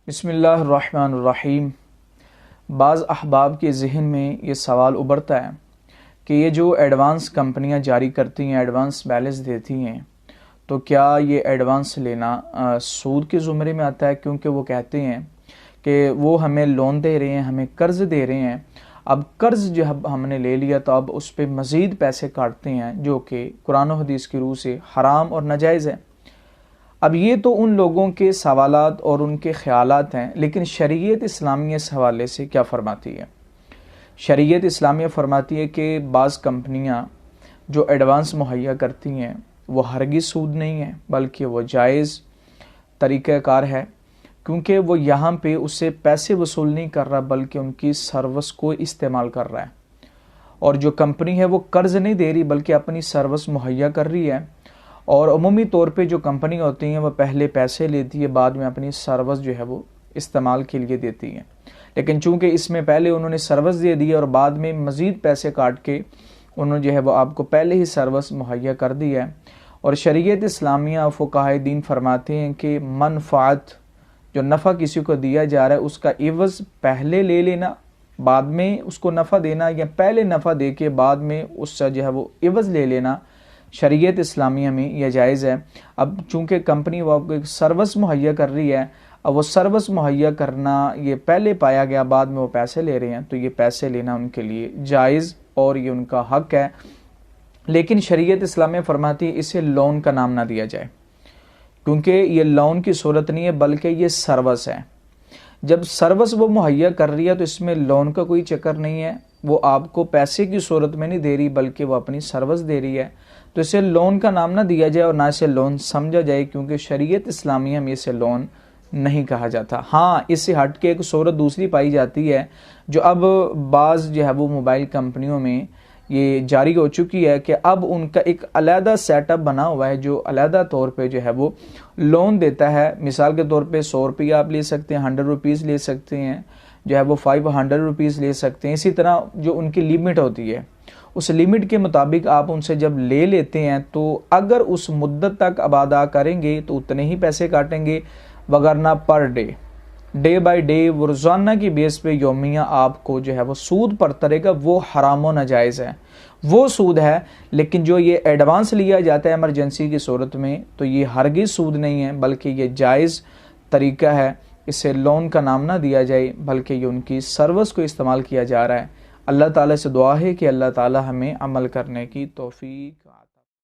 بسم اللہ الرحمن الرحیم۔ بعض احباب کے ذہن میں یہ سوال ابھرتا ہے کہ یہ جو ایڈوانس کمپنیاں جاری کرتی ہیں، ایڈوانس بیلنس دیتی ہیں، تو کیا یہ ایڈوانس لینا سود کے زمرے میں آتا ہے؟ کیونکہ وہ کہتے ہیں کہ وہ ہمیں لون دے رہے ہیں، ہمیں قرض دے رہے ہیں، اب قرض جو ہم نے لے لیا تو اب اس پہ مزید پیسے کاٹتے ہیں، جو کہ قرآن و حدیث کی روح سے حرام اور ناجائز ہے۔ اب یہ تو ان لوگوں کے سوالات اور ان کے خیالات ہیں، لیکن شریعت اسلامیہ اس حوالے سے کیا فرماتی ہے؟ شریعت اسلامیہ فرماتی ہے کہ بعض کمپنیاں جو ایڈوانس مہیا کرتی ہیں وہ ہرگز سود نہیں ہے، بلکہ وہ جائز طریقہ کار ہے، کیونکہ وہ یہاں پہ اس سے پیسے وصول نہیں کر رہا بلکہ ان کی سروس کو استعمال کر رہا ہے۔ اور جو کمپنی ہے وہ قرض نہیں دے رہی بلکہ اپنی سروس مہیا کر رہی ہے، اور عمومی طور پہ جو کمپنی ہوتی ہیں وہ پہلے پیسے لیتی ہے، بعد میں اپنی سروس جو ہے وہ استعمال کے لیے دیتی ہیں، لیکن چونکہ اس میں پہلے انہوں نے سروس دے دی اور بعد میں مزید پیسے کاٹ کے انہوں جو ہے وہ آپ کو پہلے ہی سروس مہیا کر دی ہے۔ اور شریعت اسلامیہ فقہاء دین فرماتے ہیں کہ منفعت، جو نفع کسی کو دیا جا رہا ہے اس کا عوض پہلے لے لینا، بعد میں اس کو نفع دینا، یا پہلے نفع دے کے بعد میں اس سے جو ہے وہ عوض لے لینا، شریعت اسلامیہ میں یہ جائز ہے۔ اب چونکہ کمپنی وہ آپ کو ایک سروس مہیا کر رہی ہے، اب وہ سروس مہیا کرنا یہ پہلے پایا گیا، بعد میں وہ پیسے لے رہے ہیں، تو یہ پیسے لینا ان کے لیے جائز اور یہ ان کا حق ہے، لیکن شریعت اسلامیہ فرماتی ہے اسے لون کا نام نہ دیا جائے، کیونکہ یہ لون کی صورت نہیں ہے بلکہ یہ سروس ہے۔ جب سروس وہ مہیا کر رہی ہے تو اس میں لون کا کوئی چکر نہیں ہے، وہ آپ کو پیسے کی صورت میں نہیں دے رہی بلکہ وہ اپنی سروس دے رہی ہے، تو اسے لون کا نام نہ دیا جائے اور نہ اسے لون سمجھا جائے، کیونکہ شریعت اسلامیہ میں اسے لون نہیں کہا جاتا۔ ہاں، اس سے ہٹ کے ایک صورت دوسری پائی جاتی ہے جو اب بعض جو ہے وہ موبائل کمپنیوں میں یہ جاری ہو چکی ہے کہ اب ان کا ایک علیحدہ سیٹ اپ بنا ہوا ہے جو علیحدہ طور پہ جو ہے وہ لون دیتا ہے۔ مثال کے طور پہ 100 روپیہ آپ لے سکتے ہیں، 100 روپیز لے سکتے ہیں، جو ہے وہ 500 روپیز لے سکتے ہیں۔ اسی طرح جو ان کی لیمٹ ہوتی ہے اس لیمٹ کے مطابق آپ ان سے جب لے لیتے ہیں تو اگر اس مدت تک اب ادا کریں گے تو اتنے ہی پیسے کاٹیں گے، وگرنہ پر ڈے بائی ڈے روزانہ کی بیس پہ یومیہ آپ کو جو ہے وہ سود پڑتا رہے گا، وہ حرام و ناجائز ہے، وہ سود ہے۔ لیکن جو یہ ایڈوانس لیا جاتا ہے ایمرجنسی کی صورت میں تو یہ ہرگز سود نہیں ہے بلکہ یہ جائز طریقہ ہے، اسے لون کا نام نہ دیا جائے بلکہ یہ ان کی سروس کو استعمال کیا جا رہا ہے۔ اللہ تعالیٰ سے دعا ہے کہ اللہ تعالیٰ ہمیں عمل کرنے کی توفیق